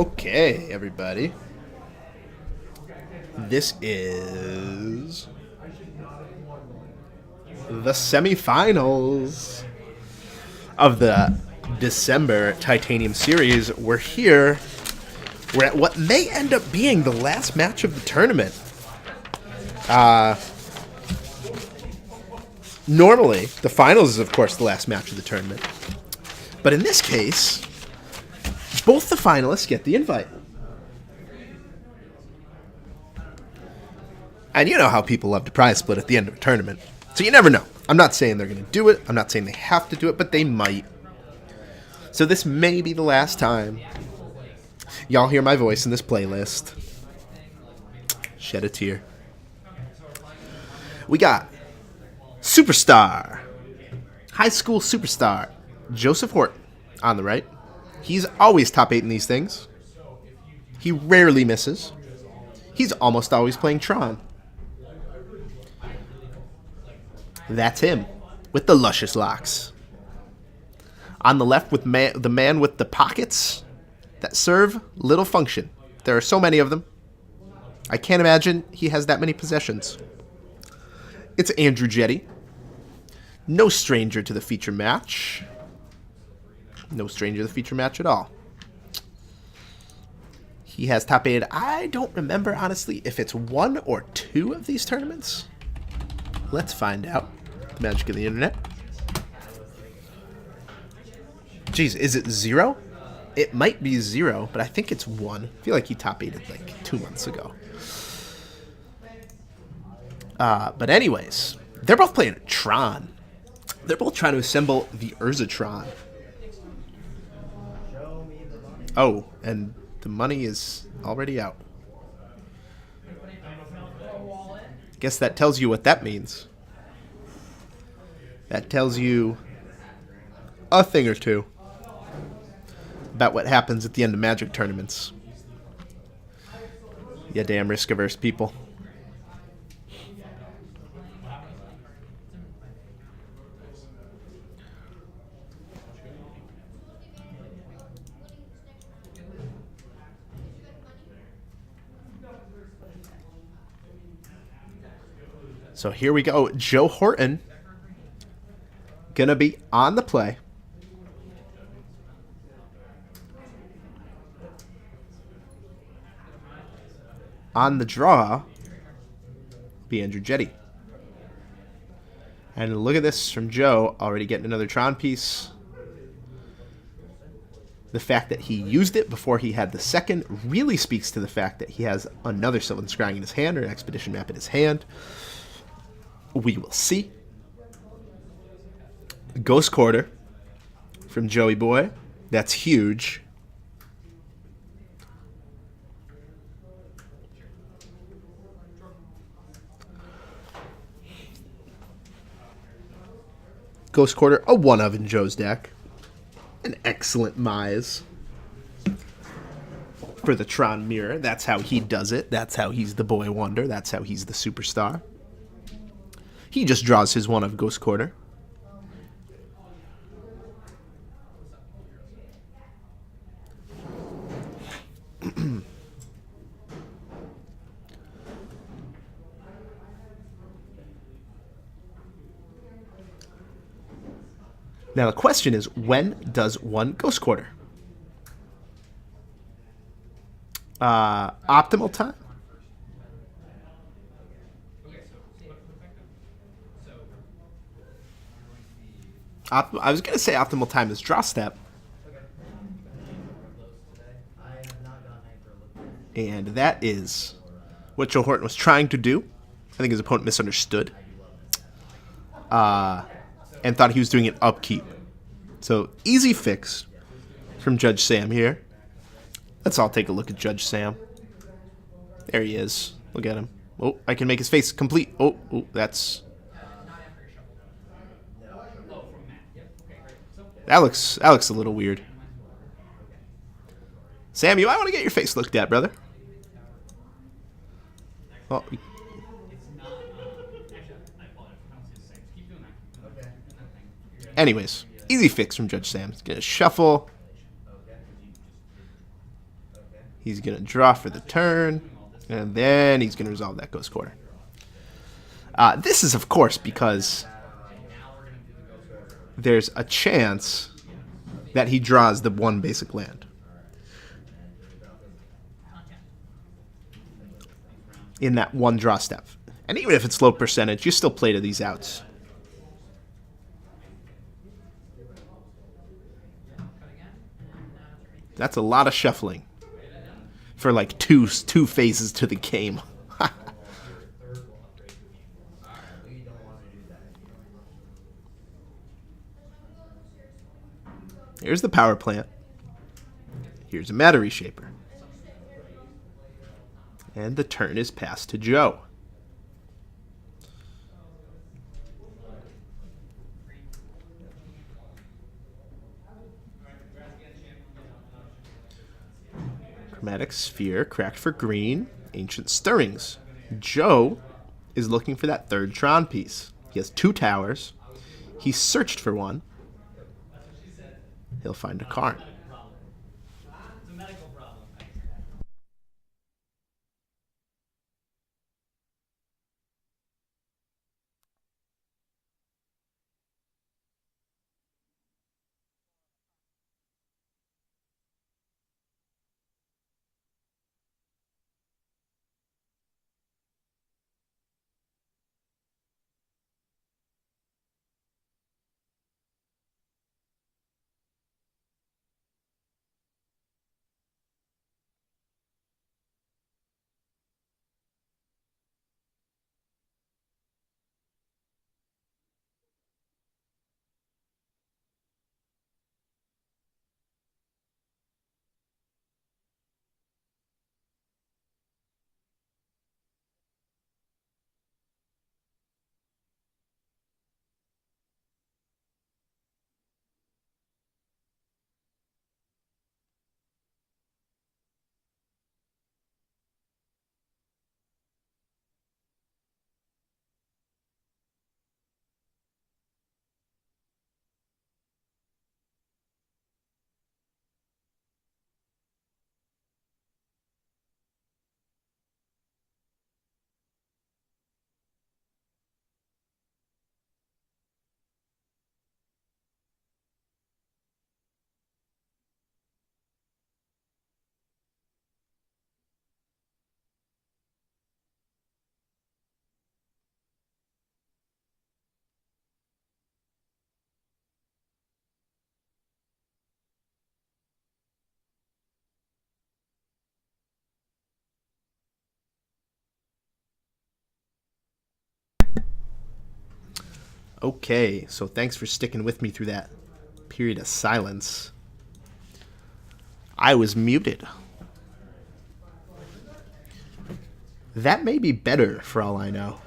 Okay, everybody. This is the semifinals of the December Titanium Series. We're here. We're at what may end up being the last match of the tournament. Normally, the finals is, of course, the last match of the tournament. But in this case, both the finalists get the invite. And you know how people love to prize split at the end of a tournament. So you never know. I'm not saying they're going to do it. I'm not saying they have to do it, but they might. So this may be the last time y'all hear my voice in this playlist. Shed a tear. We got superstar, high school superstar, Joseph Horton on the right. He's always top 8 in these things. He rarely misses. He's almost always playing Tron. That's him, with the luscious locks. On the left, with the man with the pockets that serve little function. There are so many of them. I can't imagine he has that many possessions. It's Andrew Jette. No stranger to the feature match. No stranger to the feature match at all. He has top 8. I don't remember, honestly, if it's 1 or 2 of these tournaments. Let's find out. The magic of the internet. Jeez, is it 0? It might be 0, but I think it's 1. I feel like he top 8'd like 2 months ago. But anyways, they're both playing Tron. They're both trying to assemble the Eldrazi Tron. Oh, and the money is already out. Guess that tells you what that means. That tells you a thing or two about what happens at the end of Magic tournaments. You damn risk-averse people. So here we go. Joe Horton gonna be on the play. On the draw, be Andrew Jette. And look at this from Joe, already getting another Tron piece. The fact that he used it before he had the second really speaks to the fact that he has another Sylvan Scrying in his hand, or an Expedition Map in his hand. We will see. Ghost Quarter from Joey Boy. That's huge. Ghost Quarter, a 1-of in Joe's deck. An excellent Mize for the Tron Mirror. That's how he does it. That's how he's the boy wonder. That's how he's the superstar. He just draws his 1-of Ghost Quarter. Now the question is, when does one Ghost Quarter? Optimal time? I was going to say optimal time is draw step. And that is what Joe Horton was trying to do. I think his opponent misunderstood. And thought he was doing an upkeep. So, easy fix from Judge Sam here. Let's all take a look at Judge Sam. There he is. Look at him. Oh, I can make his face complete. Oh, that's... That looks a little weird. Sam, you might want to get your face looked at, brother. Well, anyways, easy fix from Judge Sam. He's going to shuffle. He's going to draw for the turn, and then he's going to resolve that Ghost Quarter. This is, of course, because there's a chance that he draws the one basic land. In that one draw step. And even if it's low percentage, you still play to these outs. That's a lot of shuffling for like two phases to the game. Here's the power plant. Here's a matter reshaper. And the turn is passed to Joe. Chromatic Sphere, cracked for green. Ancient Stirrings. Joe is looking for that third Tron piece. He has 2 towers. He searched for one. He'll find a Karn. Okay, so thanks for sticking with me through that period of silence. I was muted. That may be better for all I know.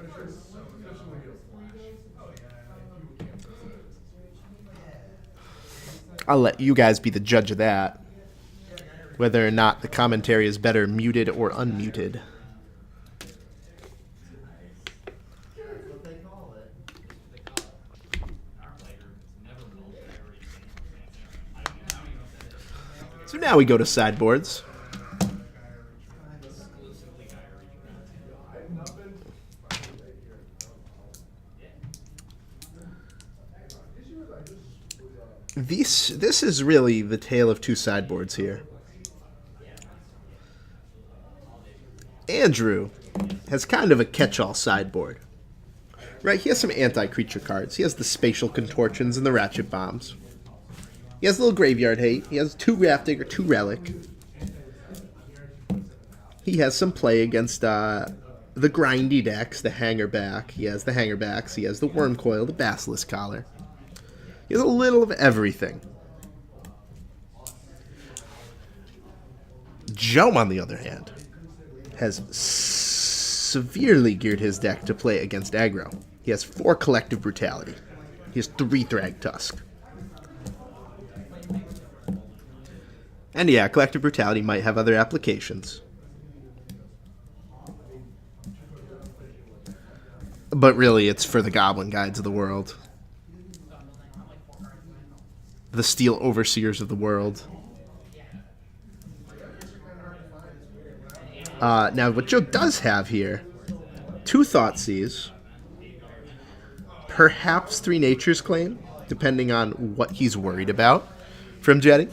I'll let you guys be the judge of that. Whether or not the commentary is better muted or unmuted. So now we go to sideboards. This is really the tale of 2 sideboards here. Andrew has kind of a catch-all sideboard. Right, he has some anti-creature cards. He has the Spatial Contortions and the Ratchet Bombs. He has a little Graveyard Hate. He has 2 Grafdigger, 2 Relic. He has some play against the grindy decks, the Hangerback. He has the Hangerbacks. He has the Worm Coil, the Basilisk Collar. He has a little of everything. Joe, on the other hand, has severely geared his deck to play against aggro. He has 4 Collective Brutality. He has 3 Thrag Tusk. And yeah, Collective Brutality might have other applications. But really, it's for the Goblin Guides of the world. The Steel Overseers of the world. Now, what Joe does have here, 2 Thoughtseize, perhaps 3 Nature's Claim, depending on what he's worried about from Jette.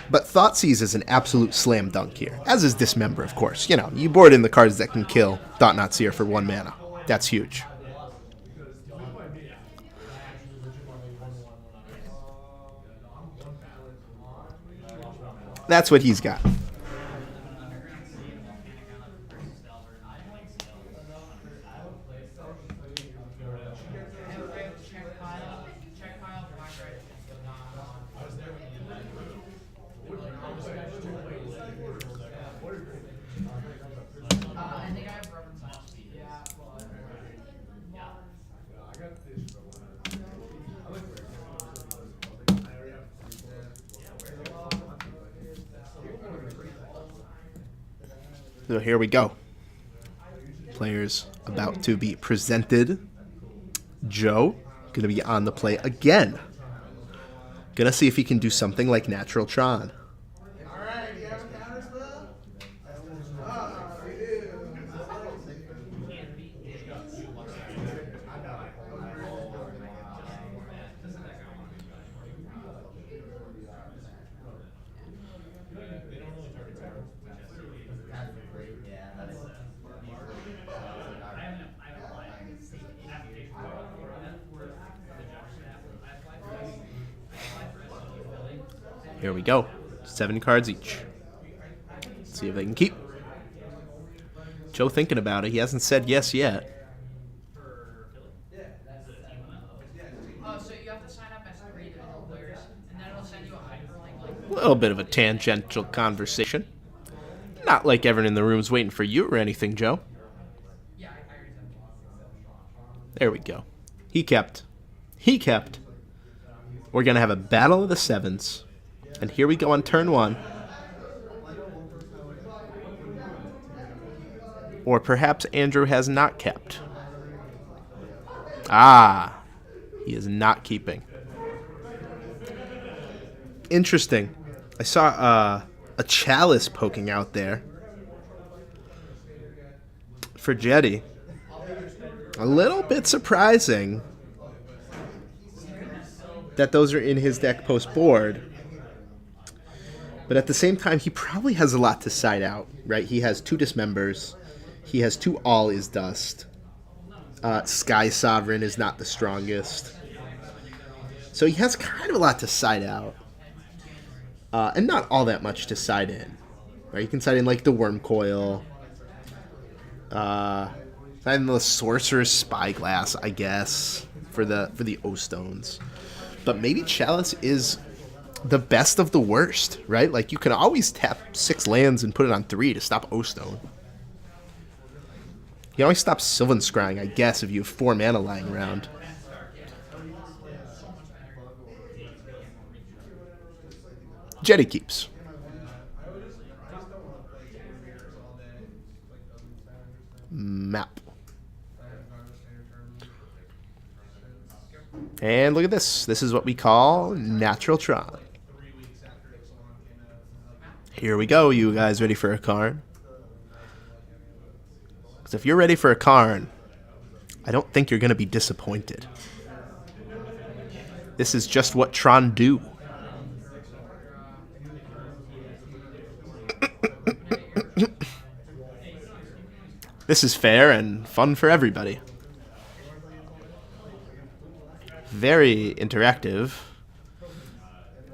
But Thoughtseize is an absolute slam dunk here, as is Dismember, of course. You know, you board in the cards that can kill Thought-Knot Seer for 1 mana. That's huge. That's what he's got. So here we go. Players about to be presented. Joe going to be on the play again. Going to see if he can do something like Natural Tron. Here we go. 7 cards each. Let's see if they can keep. Joe thinking about it. He hasn't said yes yet. A little bit of a tangential conversation. Not like everyone in the room's waiting for you or anything, Joe. There we go. He kept. He kept. We're going to have a battle of the 7s. And here we go on turn 1. Or perhaps Andrew has not kept. Ah, he is not keeping. Interesting. I saw a chalice poking out there for Jette. A little bit surprising that those are in his deck post-board. But at the same time, he probably has a lot to side out, right? He has 2 Dismembers. He has 2 All Is Dust. Sky Sovereign is not the strongest. So he has kind of a lot to side out. And not all that much to side in. Right? You can side in like the Worm Coil. And the Sorcerer's Spyglass, I guess, for the O-Stones. But maybe Chalice is the best of the worst, right? Like, you can always tap 6 lands and put it on 3 to stop O-Stone. You can always stop Sylvan Scrying, I guess, if you have 4 mana lying around. Jette keeps. Map. And look at this. This is what we call Natural Tron. Here we go. You guys ready for a Karn? Because if you're ready for a Karn, I don't think you're going to be disappointed. This is just what Tron do. This is fair and fun for everybody. Very interactive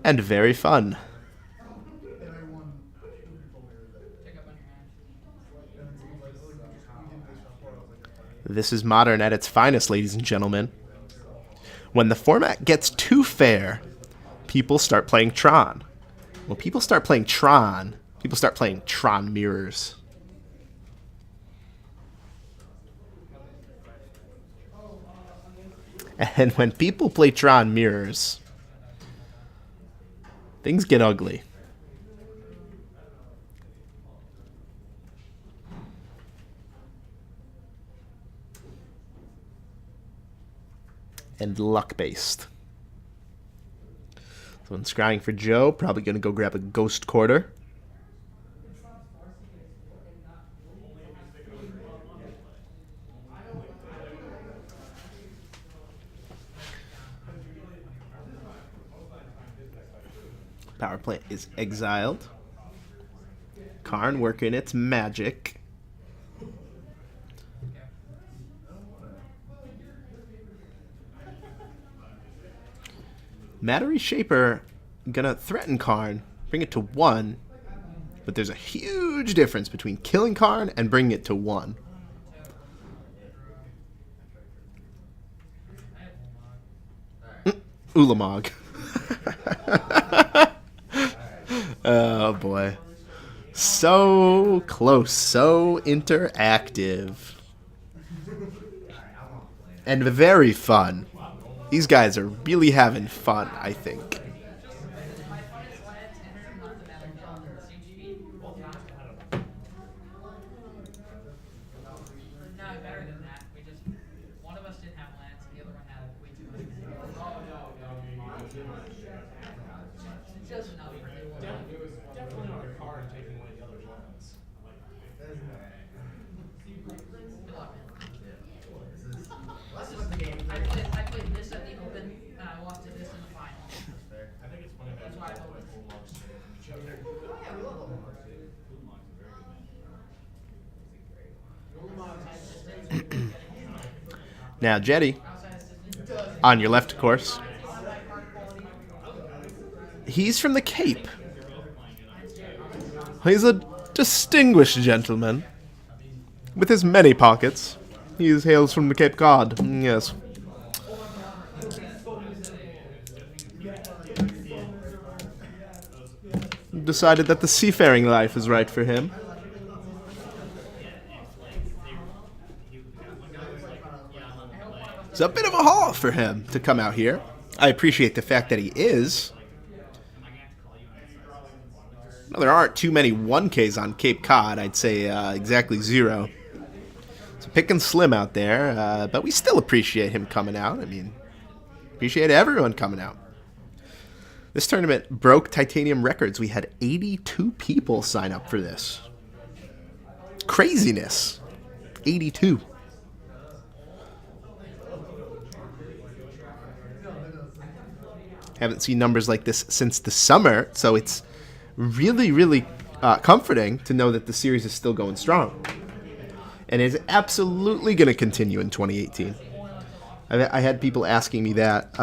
and very fun. This is Modern at its finest, ladies and gentlemen. When the format gets too fair, people start playing Tron. When people start playing Tron, people start playing Tron Mirrors. And when people play Tron Mirrors, things get ugly. And luck-based. So I'm scrying for Joe. Probably going to go grab a Ghost Quarter. Power plant is exiled. Karn working its magic. Mattery Shaper gonna threaten Karn, bring it to 1, but there's a huge difference between killing Karn and bringing it to 1. Ulamog. Oh boy. So close, so interactive. And very fun. These guys are really having fun, I think. I played this at the Open, and I lost to this in the finals. That's why I told Now, Jette, on your left, of course. He's from the Cape. He's a distinguished gentleman with his many pockets. He hails from the Cape Cod. Yes. Decided that the seafaring life is right for him. It's a bit of a haul for him to come out here. I appreciate the fact that he is. No, there aren't too many 1Ks on Cape Cod. I'd say exactly 0. So pick and slim out there, but we still appreciate him coming out. I mean, appreciate everyone coming out. This tournament broke Titanium records. We had 82 people sign up for this. Craziness. 82. Haven't seen numbers like this since the summer, so it's really, really comforting to know that the series is still going strong. And is absolutely going to continue in 2018. I had people asking me that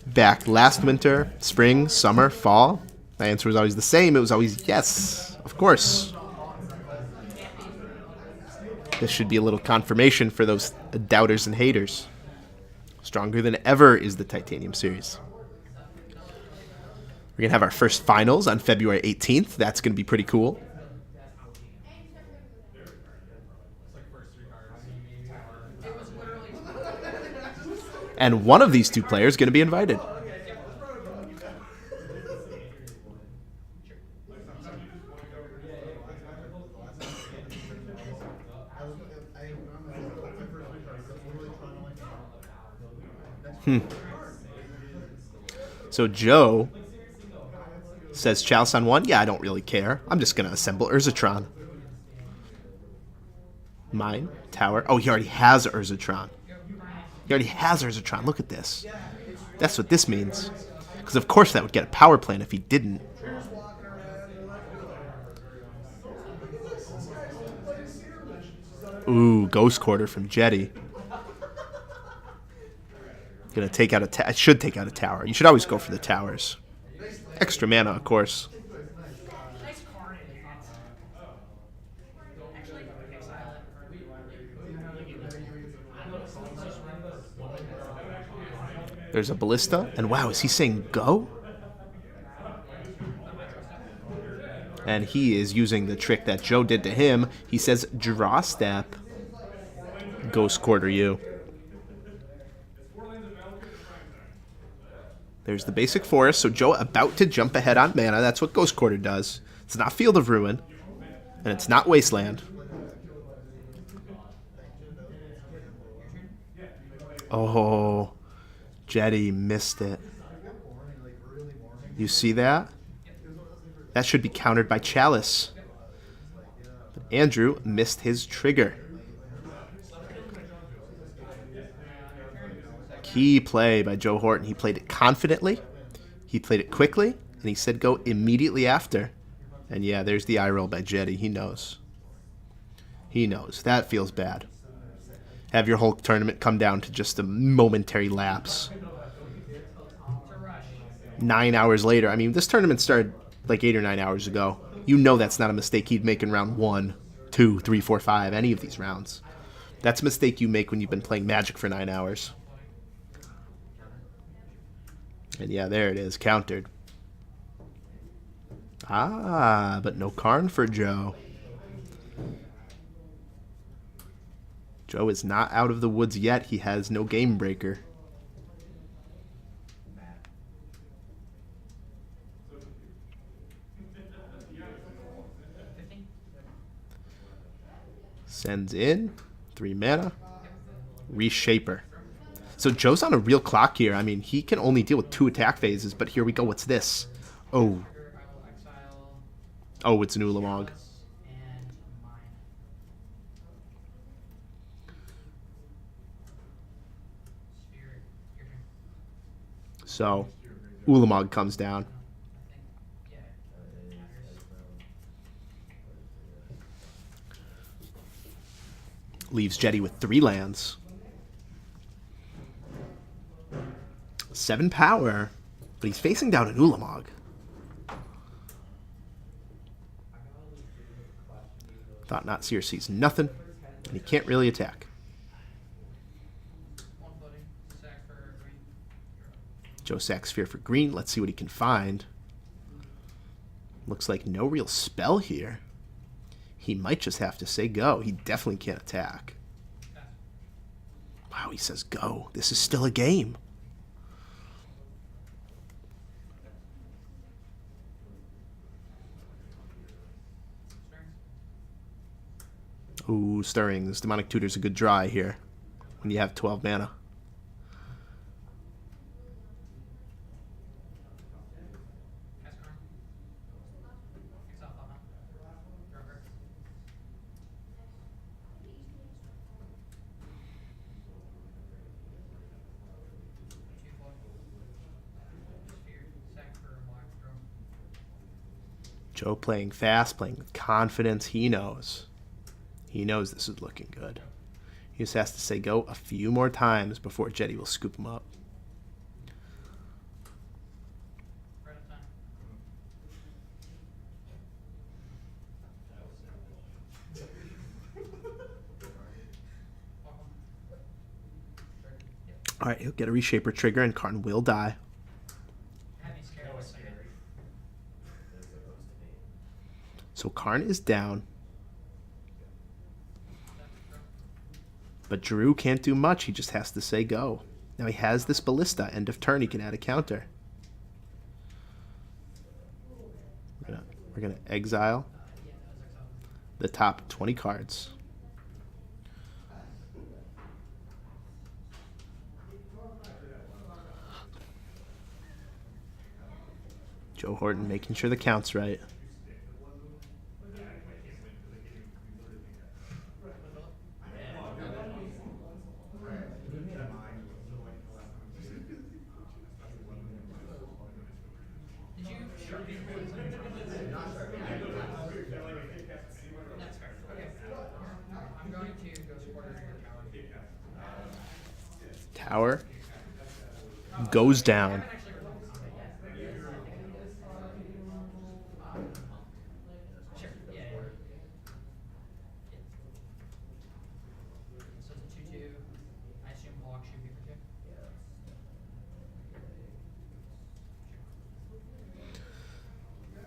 back last winter, spring, summer, fall. My answer was always the same. It was always yes, of course. This should be a little confirmation for those doubters and haters. Stronger than ever is the Titanium series. We're going to have our first finals on February 18th. That's going to be pretty cool. And one of these two players is going to be invited. So Joe says Chalice on 1. Yeah, I don't really care. I'm just going to assemble Urza Tron. Mine, tower. Oh, he already has Urza Tron. He already has Urza Tron. Look at this. That's what this means. Because of course that would get a power plant if he didn't. Ooh, Ghost Quarter from Jette. Gonna take out a should take out a tower. You should always go for the towers. Extra mana, of course. There's a Ballista, and wow, is he saying go? And he is using the trick that Joe did to him. He says draw step. Ghost Quarter you. There's the basic forest, so Joe about to jump ahead on mana. That's what Ghost Quarter does. It's not Field of Ruin, and it's not Wasteland. Oh, Jette missed it. You see that? That should be countered by Chalice. But Andrew missed his trigger. Key play by Joe Horton. He played it confidently, he played it quickly, And he said go immediately after. And yeah, there's the eye roll by Jette. He knows. He knows. That feels bad. Have your whole tournament come down to just a momentary lapse. 9 hours later. I mean, this tournament started like 8 or 9 hours ago. You know that's not a mistake he'd make in round 1, 2, 3, 4, 5, any of these rounds. That's a mistake you make when you've been playing Magic for 9 hours. And yeah, there it is, countered. Ah, but no Karn for Joe. Joe is not out of the woods yet. He has no game breaker. Sends in 3 mana. Reshaper. So Joe's on a real clock here. I mean, he can only deal with 2 attack phases, but here we go. What's this? Oh. Oh, it's an Ulamog. So, Ulamog comes down. Leaves Jette with 3 lands. 7 power, but he's facing down an Ulamog. Thought Not Seer sees nothing, and he can't really attack. Joe sacks Sphere for green. Let's see what he can find. Looks like no real spell here. He might just have to say go. He definitely can't attack. Wow, he says go. This is still a game. Ooh, Stirrings. Demonic Tutor's a good dry here when you have 12 mana. Joe playing fast, playing with confidence. He knows. He knows this is looking good. He just has to say go a few more times before Jette will scoop him up. Alright, he'll get a Reshaper trigger and Karn will die. So Karn is down. But Drew can't do much. He just has to say go. Now he has this Ballista. End of turn, he can add a counter. We're gonna exile the top 20 cards. Joe Horton making sure the count's right. Tower goes down.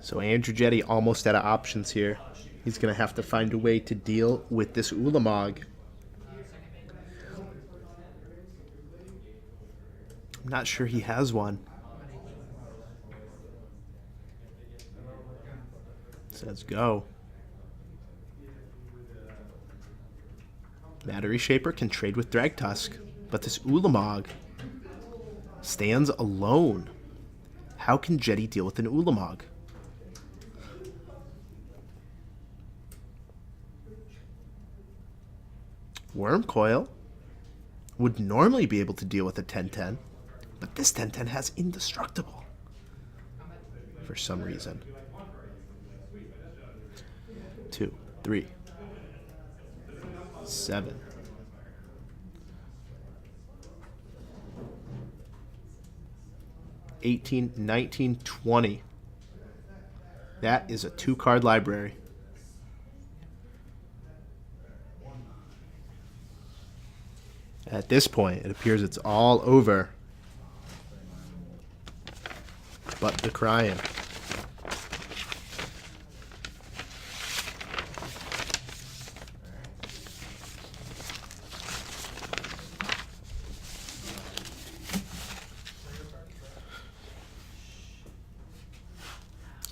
So Andrew Jette almost out of options here. He's going to have to find a way to deal with this Ulamog. I'm not sure he has one. Says go. Matter Reshaper can trade with Dragtusk, but this Ulamog stands alone. How can Jette deal with an Ulamog? Wormcoil would normally be able to deal with a 10-10, but this 10-10 has Indestructible. For for some reason. 2, 3, 7. 18, 19, 20. That is a 2-card library. At this point, it appears it's all over. But the crying.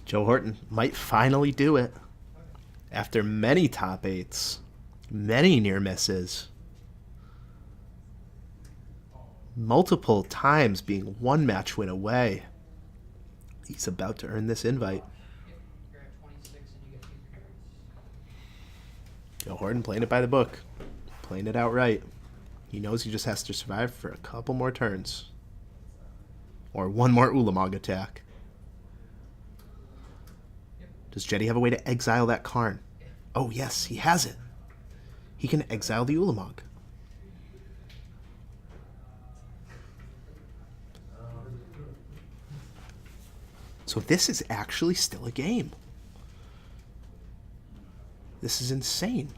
Joe Horton might finally do it. After many top 8s, many near misses, multiple times being 1 match win away. He's about to earn this invite. Joe Horton playing it by the book. Playing it outright. He knows he just has to survive for a couple more turns. Or 1 more Ulamog attack. Does Jette have a way to exile that Karn? Oh, yes, he has it. He can exile the Ulamog. So this is actually still a game. This is insane.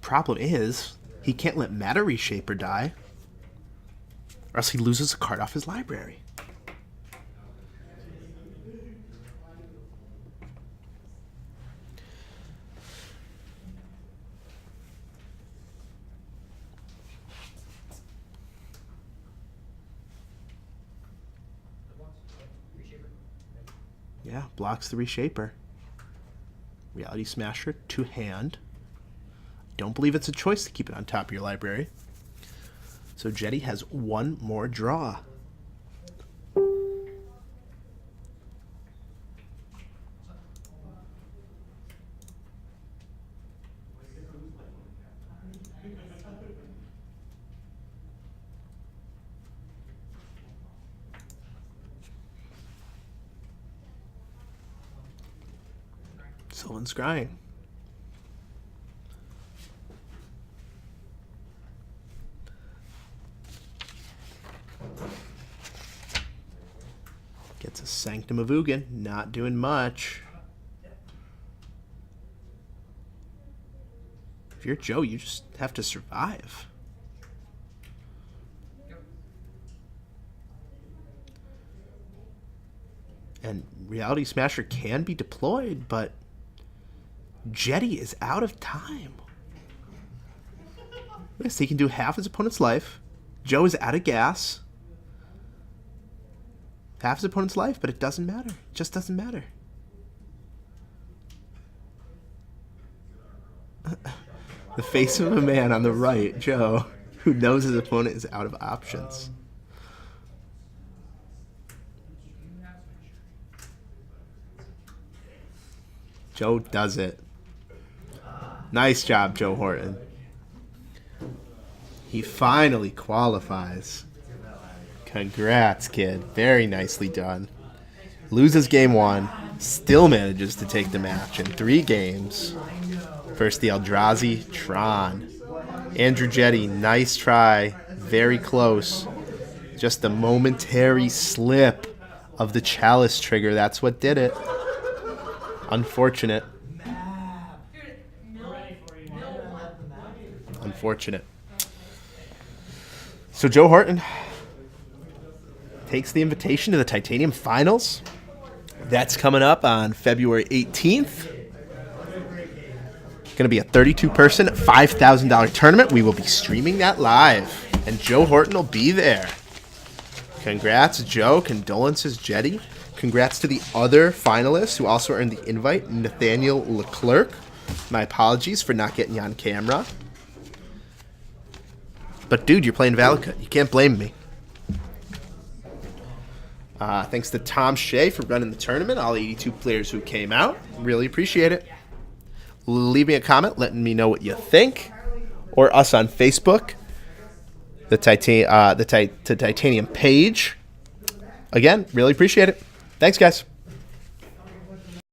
Problem is, he can't let Matter Reshaper die, or else he loses a card off his library. Yeah, blocks the Reshaper. Reality Smasher to hand. Don't believe it's a choice to keep it on top of your library. So Jette has 1 more draw. Someone's crying. Gets a Sanctum of Ugin, not doing much. If you're Joe, you just have to survive. And Reality Smasher can be deployed, but Jette is out of time. Yes, he can do half his opponent's life. Joe is out of gas. Half his opponent's life, but it doesn't matter. It just doesn't matter. The face of a man on the right, Joe, who knows his opponent is out of options. Joe does it. Nice job, Joe Horton. He finally qualifies. Congrats, kid. Very nicely done. Loses game 1. Still manages to take the match in 3 games. First, the Eldrazi Tron. Andrew Jette, nice try. Very close. Just a momentary slip of the Chalice trigger. That's what did it. Unfortunate. Unfortunate. So Joe Horton takes the invitation to the Titanium Finals. That's coming up on February 18th. Going to be a 32-person, $5,000 tournament. We will be streaming that live, and Joe Horton will be there. Congrats, Joe. Condolences, Jette. Congrats to the other finalists who also earned the invite, Nathaniel Leclerc. My apologies for not getting you on camera. But, dude, you're playing Valakut. You can't blame me. Thanks to Tom Shea for running the tournament, all 82 players who came out. Really appreciate it. Leave me a comment letting me know what you think, or us on Facebook, the Titanium page. Again, really appreciate it. Thanks, guys.